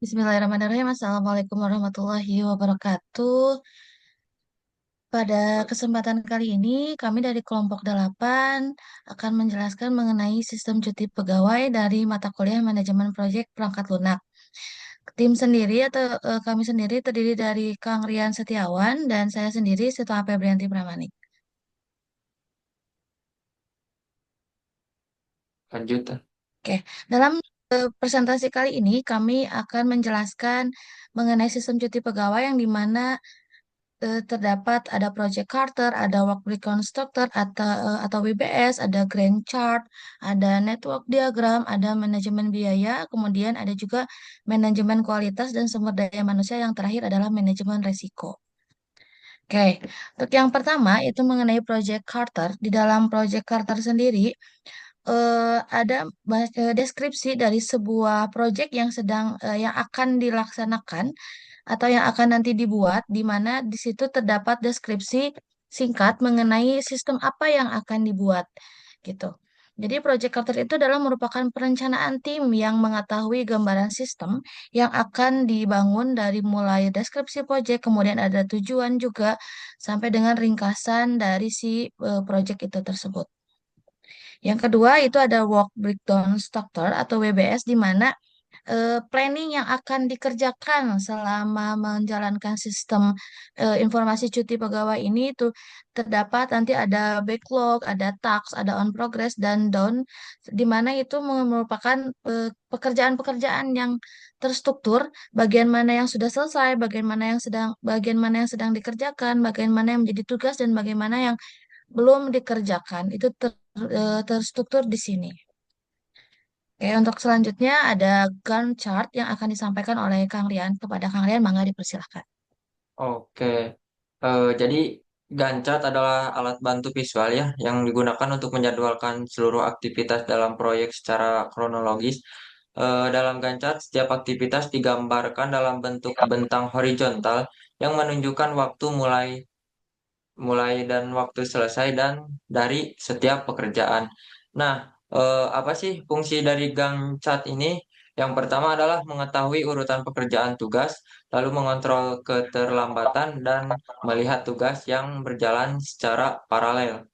Bismillahirrahmanirrahim. Assalamualaikum warahmatullahi wabarakatuh. Pada kesempatan kali ini, kami dari kelompok 8 akan menjelaskan mengenai sistem cuti pegawai dari mata kuliah manajemen proyek perangkat lunak. Tim sendiri atau kami sendiri terdiri dari Kang Rian Setiawan dan saya sendiri Sito Febrianti Pramanik. Lanjut. Oke, dalam presentasi kali ini kami akan menjelaskan mengenai sistem cuti pegawai yang dimana terdapat ada Project Carter, ada Work Reconstructor atau WBS, ada Grand Chart, ada Network Diagram, ada manajemen biaya, kemudian ada juga manajemen kualitas dan sumber daya manusia yang terakhir adalah manajemen resiko. Oke, untuk yang pertama itu mengenai Project Carter. Di dalam Project Carter sendiri ada deskripsi dari sebuah proyek yang akan dilaksanakan atau yang akan nanti dibuat, di mana di situ terdapat deskripsi singkat mengenai sistem apa yang akan dibuat, gitu. Jadi project Carter itu adalah merupakan perencanaan tim yang mengetahui gambaran sistem yang akan dibangun dari mulai deskripsi project, kemudian ada tujuan juga, sampai dengan ringkasan dari si project itu tersebut. Yang kedua itu ada work breakdown structure atau WBS di mana planning yang akan dikerjakan selama menjalankan sistem informasi cuti pegawai ini itu terdapat nanti ada backlog, ada task, ada on progress dan down di mana itu merupakan pekerjaan-pekerjaan yang terstruktur, bagian mana yang sudah selesai, bagian mana yang sedang dikerjakan, bagian mana yang menjadi tugas dan bagaimana yang belum dikerjakan. Itu terstruktur di sini. Oke, untuk selanjutnya ada Gantt chart yang akan disampaikan oleh Kang Rian. Kepada Kang Rian, mangga dipersilahkan. Oke. Jadi Gancat adalah alat bantu visual ya yang digunakan untuk menjadwalkan seluruh aktivitas dalam proyek secara kronologis. Dalam Gancat, setiap aktivitas digambarkan dalam bentuk bentang horizontal yang menunjukkan waktu mulai mulai dan waktu selesai dan dari setiap pekerjaan. Nah, apa sih fungsi dari Gantt chart ini? Yang pertama adalah mengetahui urutan pekerjaan tugas, lalu mengontrol keterlambatan dan melihat tugas yang berjalan secara paralel.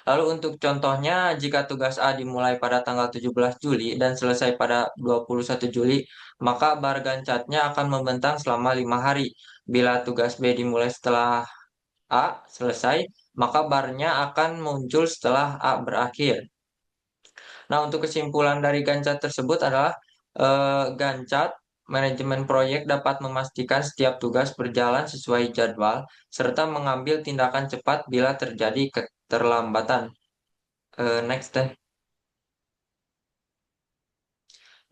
Lalu untuk contohnya, jika tugas A dimulai pada tanggal 17 Juli dan selesai pada 21 Juli, maka bar Gantt chart-nya akan membentang selama 5 hari. Bila tugas B dimulai setelah A selesai, maka barnya akan muncul setelah A berakhir. Nah, untuk kesimpulan dari Gantt tersebut adalah Gantt manajemen proyek dapat memastikan setiap tugas berjalan sesuai jadwal serta mengambil tindakan cepat bila terjadi keterlambatan. Next deh.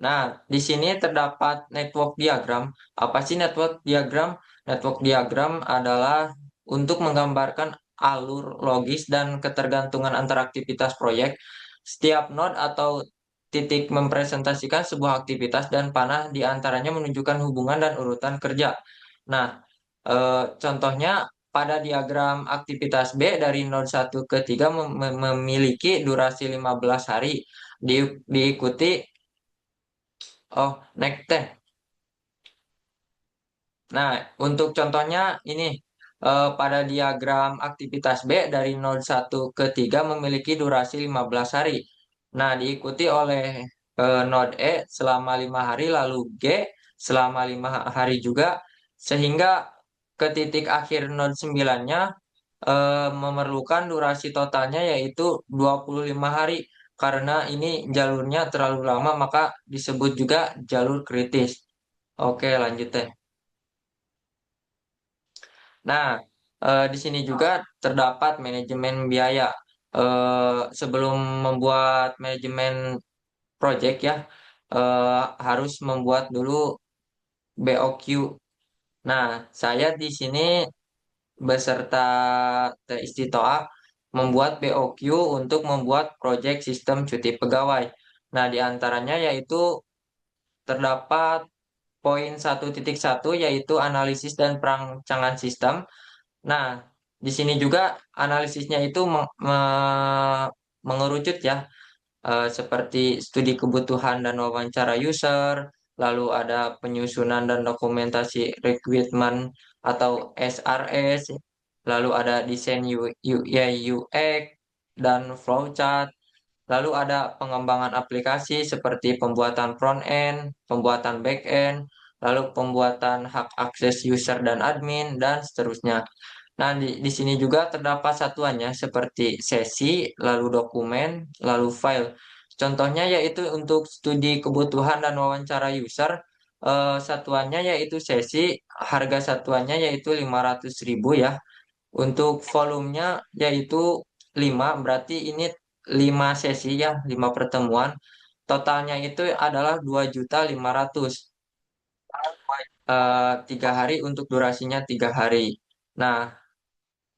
Nah, di sini terdapat network diagram. Apa sih network diagram? Network diagram adalah untuk menggambarkan alur logis dan ketergantungan antara aktivitas proyek. Setiap node atau titik mempresentasikan sebuah aktivitas dan panah di antaranya menunjukkan hubungan dan urutan kerja. Nah, contohnya pada diagram aktivitas B dari node 1 ke 3 memiliki durasi 15 hari diikuti. Oh, next deh. Nah, untuk contohnya ini pada diagram aktivitas B dari node 1 ke 3 memiliki durasi 15 hari. Nah, diikuti oleh node E selama 5 hari lalu G selama 5 hari juga sehingga ke titik akhir node 9-nya memerlukan durasi totalnya yaitu 25 hari. Karena ini jalurnya terlalu lama maka disebut juga jalur kritis. Oke, lanjut deh. Nah, di sini juga terdapat manajemen biaya. Sebelum membuat manajemen project ya, harus membuat dulu BOQ. Nah, saya di sini beserta Teh Istitoa membuat BOQ untuk membuat project sistem cuti pegawai. Nah, di antaranya yaitu terdapat poin 1.1 yaitu analisis dan perancangan sistem. Nah, di sini juga analisisnya itu mengerucut ya, seperti studi kebutuhan dan wawancara user, lalu ada penyusunan dan dokumentasi requirement atau SRS, lalu ada desain UI UX dan flowchart, lalu ada pengembangan aplikasi seperti pembuatan front end, pembuatan back end, lalu pembuatan hak akses user dan admin dan seterusnya. Nah, di sini juga terdapat satuannya seperti sesi, lalu dokumen, lalu file. Contohnya yaitu untuk studi kebutuhan dan wawancara user, satuannya yaitu sesi, harga satuannya yaitu 500.000 ya. Untuk volumenya yaitu 5, berarti ini 5 sesi ya, 5 pertemuan. Totalnya itu adalah 2.500.000. 3 hari untuk durasinya 3 hari. Nah,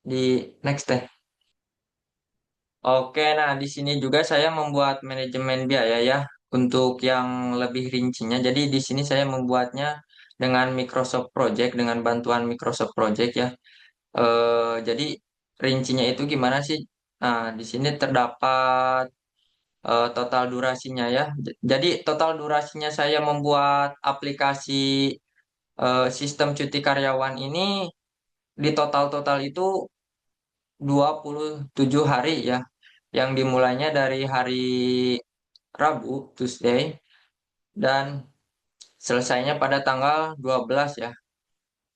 di next deh. Oke, nah di sini juga saya membuat manajemen biaya ya untuk yang lebih rincinya. Jadi di sini saya membuatnya dengan Microsoft Project, dengan bantuan Microsoft Project ya. Jadi rincinya itu gimana sih? Nah, di sini terdapat total durasinya ya. Jadi total durasinya saya membuat aplikasi sistem cuti karyawan ini di total-total itu 27 hari ya, yang dimulainya dari hari Rabu, Tuesday, dan selesainya pada tanggal 12 ya.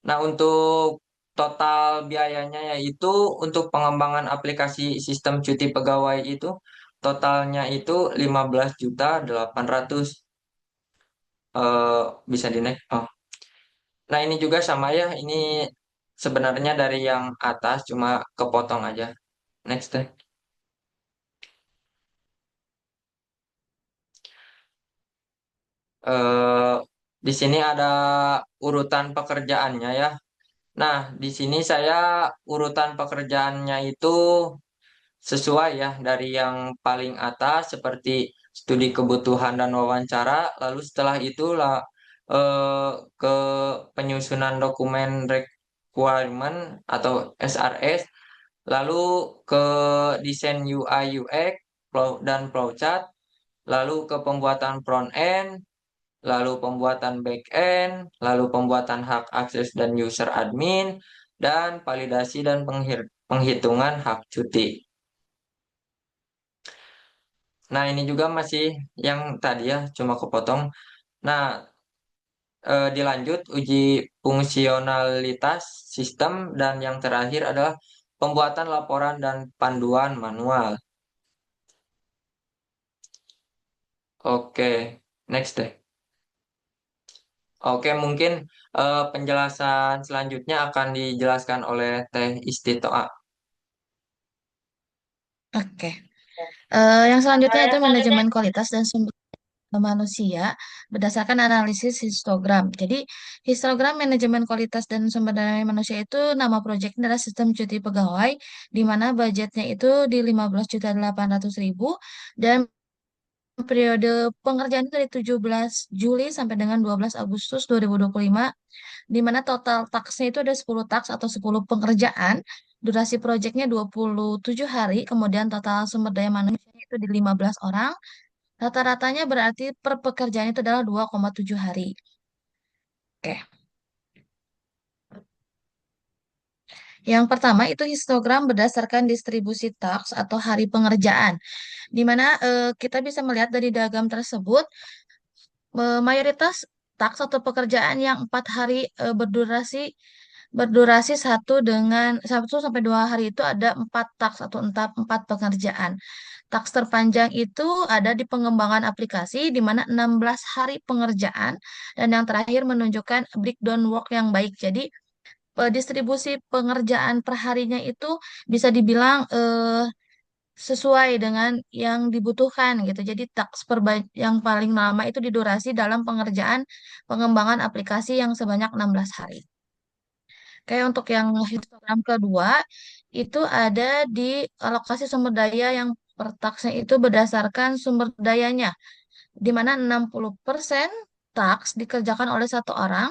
Nah, untuk total biayanya yaitu untuk pengembangan aplikasi sistem cuti pegawai itu totalnya itu 15.800.000. eh Bisa di next. Oh. Nah, ini juga sama ya. Ini sebenarnya dari yang atas cuma kepotong aja. Next deh. eh di sini ada urutan pekerjaannya ya. Nah, di sini saya urutan pekerjaannya itu sesuai ya dari yang paling atas seperti studi kebutuhan dan wawancara, lalu setelah itu lah ke penyusunan dokumen requirement atau SRS, lalu ke desain UI UX dan flowchart, lalu ke pembuatan front end, lalu pembuatan back end, lalu pembuatan hak akses dan user admin, dan validasi dan penghitungan hak cuti. Nah, ini juga masih yang tadi ya, cuma kepotong. Nah, dilanjut uji fungsionalitas sistem dan yang terakhir adalah pembuatan laporan dan panduan manual. Oke, next deh. Oke, mungkin penjelasan selanjutnya akan dijelaskan oleh Teh Istitoa. Oke. Yang selanjutnya itu manajemen kualitas dan sumber daya manusia berdasarkan analisis histogram. Jadi, histogram manajemen kualitas dan sumber daya manusia itu nama proyeknya adalah sistem cuti pegawai, di mana budgetnya itu di 15.800.000 dan periode pengerjaan itu dari 17 Juli sampai dengan 12 Agustus 2025, di mana total taksnya itu ada 10 taks atau 10 pengerjaan. Durasi proyeknya 27 hari, kemudian total sumber daya manusianya itu di 15 orang. Rata-ratanya berarti per pekerjaan itu adalah 2,7 hari. Oke. Yang pertama itu histogram berdasarkan distribusi task atau hari pengerjaan, di mana kita bisa melihat dari diagram tersebut mayoritas task atau pekerjaan yang 4 hari berdurasi berdurasi 1 sampai 2 hari itu ada 4 task atau empat pekerjaan. Task terpanjang itu ada di pengembangan aplikasi di mana 16 hari pengerjaan dan yang terakhir menunjukkan breakdown work yang baik. Jadi distribusi pengerjaan per harinya itu bisa dibilang sesuai dengan yang dibutuhkan gitu. Jadi yang paling lama itu di durasi dalam pengerjaan pengembangan aplikasi yang sebanyak 16 hari. Kayak untuk yang histogram kedua itu ada di alokasi sumber daya yang per taksnya itu berdasarkan sumber dayanya, di mana 60% taks dikerjakan oleh satu orang,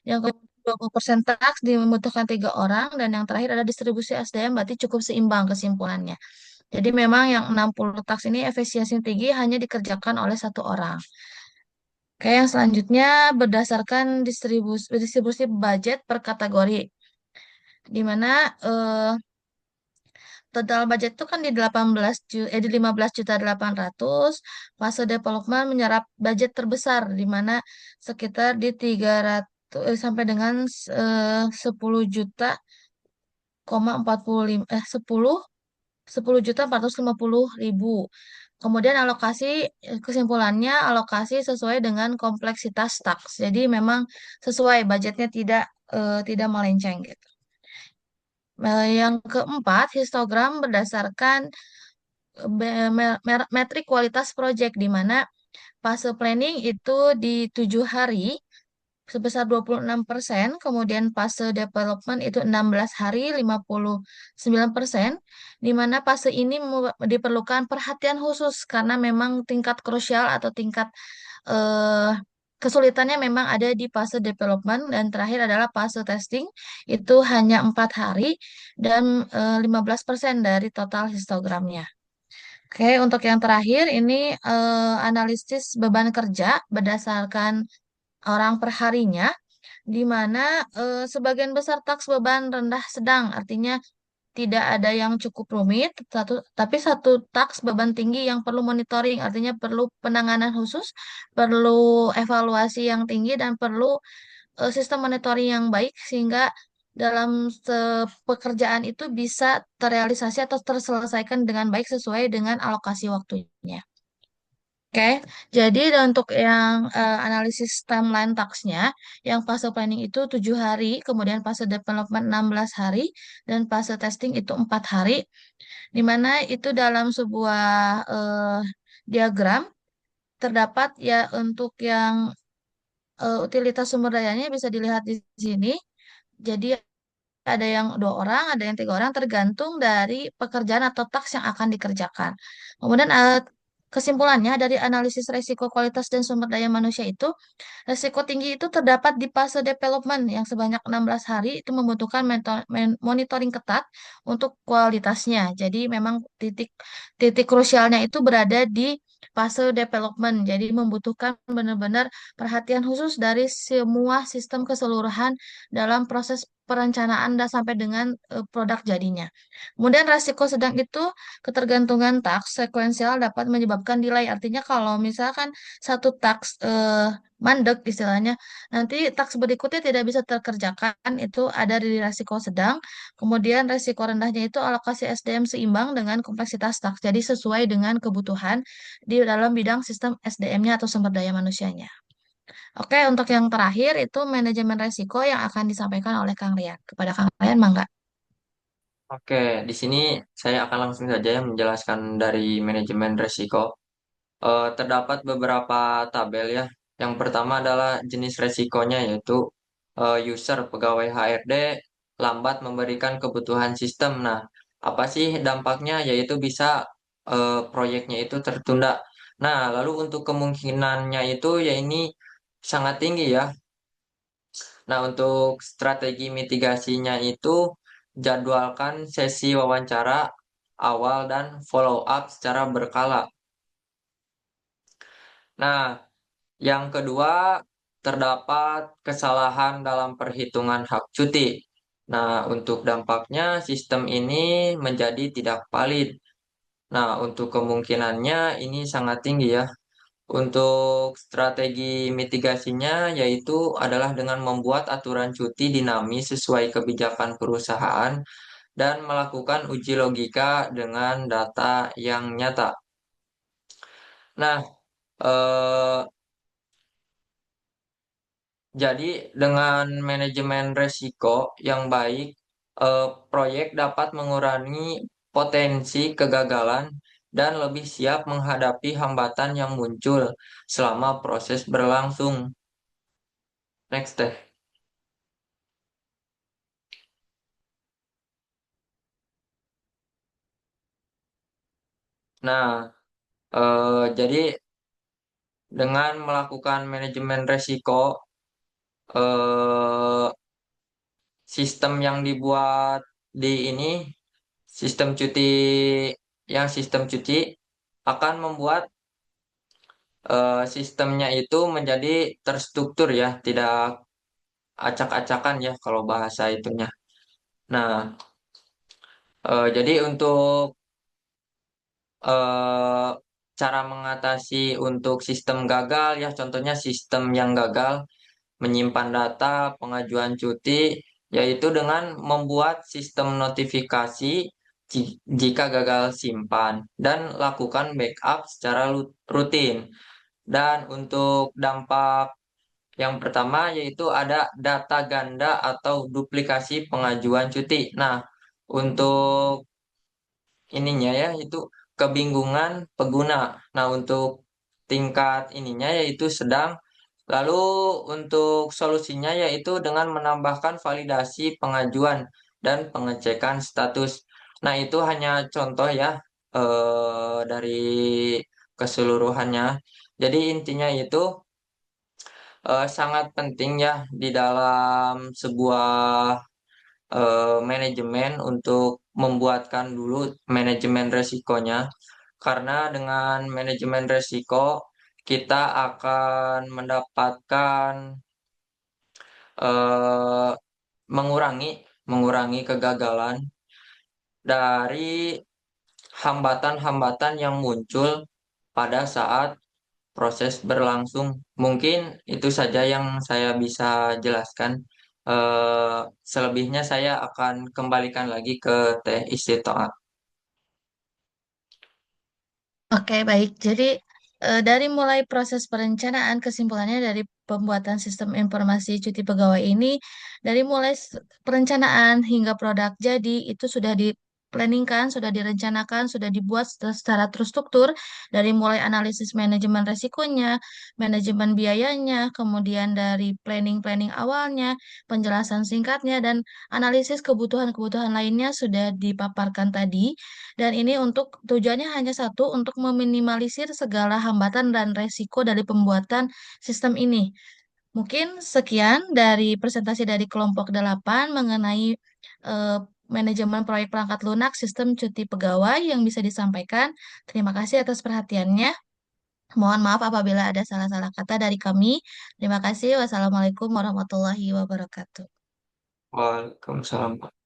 yang 20% taks membutuhkan 3 orang, dan yang terakhir ada distribusi SDM, berarti cukup seimbang kesimpulannya. Jadi memang yang 60 taks ini efisiensi tinggi hanya dikerjakan oleh satu orang. Oke, yang selanjutnya berdasarkan distribusi budget per kategori, di mana total budget itu kan di 15.800.000, fase development menyerap budget terbesar di mana sekitar di 300 sampai dengan 10 juta 10 juta 450 ribu. Kemudian alokasi, kesimpulannya alokasi sesuai dengan kompleksitas task. Jadi memang sesuai budgetnya, tidak melenceng gitu. Yang keempat, histogram berdasarkan metrik kualitas proyek di mana fase planning itu di 7 hari sebesar 26%, kemudian fase development itu 16 hari 59%, di mana fase ini diperlukan perhatian khusus karena memang tingkat krusial atau tingkat eh, kesulitannya memang ada di fase development, dan terakhir adalah fase testing itu hanya 4 hari dan 15% dari total histogramnya. Oke, untuk yang terakhir ini analisis beban kerja berdasarkan orang perharinya, di mana sebagian besar taks beban rendah sedang, artinya tidak ada yang cukup rumit, tapi satu taks beban tinggi yang perlu monitoring, artinya perlu penanganan khusus, perlu evaluasi yang tinggi, dan perlu sistem monitoring yang baik sehingga dalam pekerjaan itu bisa terrealisasi atau terselesaikan dengan baik sesuai dengan alokasi waktunya. Oke, jadi untuk yang analisis timeline task-nya, yang fase planning itu 7 hari, kemudian fase development 16 hari, dan fase testing itu 4 hari, di mana itu dalam sebuah diagram terdapat ya untuk yang utilitas sumber dayanya bisa dilihat di sini. Jadi ada yang 2 orang, ada yang 3 orang, tergantung dari pekerjaan atau taks yang akan dikerjakan. Kemudian kesimpulannya dari analisis resiko kualitas dan sumber daya manusia itu, resiko tinggi itu terdapat di fase development yang sebanyak 16 hari itu membutuhkan monitoring ketat untuk kualitasnya. Jadi memang titik titik krusialnya itu berada di fase development. Jadi membutuhkan benar-benar perhatian khusus dari semua sistem keseluruhan dalam proses perencanaan dan sampai dengan produk jadinya. Kemudian resiko sedang itu ketergantungan taks sekuensial dapat menyebabkan delay. Artinya kalau misalkan satu taks mandek istilahnya, nanti taks berikutnya tidak bisa terkerjakan, itu ada di resiko sedang. Kemudian resiko rendahnya itu alokasi SDM seimbang dengan kompleksitas taks. Jadi sesuai dengan kebutuhan di dalam bidang sistem SDM-nya atau sumber daya manusianya. Oke, untuk yang terakhir itu manajemen resiko yang akan disampaikan oleh Kang Rian. Kepada Kang Rian, Mangga. Oke, di sini saya akan langsung saja menjelaskan dari manajemen risiko. Terdapat beberapa tabel ya. Yang pertama adalah jenis resikonya yaitu user pegawai HRD lambat memberikan kebutuhan sistem. Nah, apa sih dampaknya? Yaitu bisa proyeknya itu tertunda. Nah, lalu untuk kemungkinannya itu ya ini sangat tinggi ya. Nah, untuk strategi mitigasinya itu jadwalkan sesi wawancara awal dan follow up secara berkala. Nah, yang kedua, terdapat kesalahan dalam perhitungan hak cuti. Nah, untuk dampaknya sistem ini menjadi tidak valid. Nah, untuk kemungkinannya ini sangat tinggi ya. Untuk strategi mitigasinya yaitu adalah dengan membuat aturan cuti dinamis sesuai kebijakan perusahaan dan melakukan uji logika dengan data yang nyata. Nah, eh, jadi dengan manajemen resiko yang baik, proyek dapat mengurangi potensi kegagalan dan lebih siap menghadapi hambatan yang muncul selama proses berlangsung. Next deh. Nah, jadi dengan melakukan manajemen resiko, eh, sistem yang dibuat di ini, sistem cuti yang sistem cuti akan membuat sistemnya itu menjadi terstruktur ya, tidak acak-acakan ya kalau bahasa itunya. Nah, jadi untuk eh, cara mengatasi untuk sistem gagal ya, contohnya sistem yang gagal menyimpan data pengajuan cuti, yaitu dengan membuat sistem notifikasi jika gagal simpan dan lakukan backup secara rutin. Dan untuk dampak yang pertama yaitu ada data ganda atau duplikasi pengajuan cuti. Nah, untuk ininya ya itu kebingungan pengguna. Nah, untuk tingkat ininya yaitu sedang. Lalu untuk solusinya yaitu dengan menambahkan validasi pengajuan dan pengecekan status. Nah, itu hanya contoh ya dari keseluruhannya. Jadi intinya itu sangat penting ya di dalam sebuah manajemen untuk membuatkan dulu manajemen resikonya. Karena dengan manajemen resiko kita akan mendapatkan eh, mengurangi mengurangi kegagalan dari hambatan-hambatan yang muncul pada saat proses berlangsung. Mungkin itu saja yang saya bisa jelaskan. Selebihnya saya akan kembalikan lagi ke Teh Istiqomah. Oke, baik. Jadi dari mulai proses perencanaan, kesimpulannya dari pembuatan sistem informasi cuti pegawai ini, dari mulai perencanaan hingga produk jadi itu sudah di-planningkan, sudah direncanakan, sudah dibuat secara terstruktur dari mulai analisis manajemen resikonya, manajemen biayanya, kemudian dari planning-planning awalnya, penjelasan singkatnya, dan analisis kebutuhan-kebutuhan lainnya sudah dipaparkan tadi. Dan ini untuk tujuannya hanya satu, untuk meminimalisir segala hambatan dan resiko dari pembuatan sistem ini. Mungkin sekian dari presentasi dari kelompok 8 mengenai eh, manajemen proyek perangkat lunak sistem cuti pegawai yang bisa disampaikan. Terima kasih atas perhatiannya. Mohon maaf apabila ada salah-salah kata dari kami. Terima kasih. Wassalamualaikum warahmatullahi wabarakatuh. Waalaikumsalam.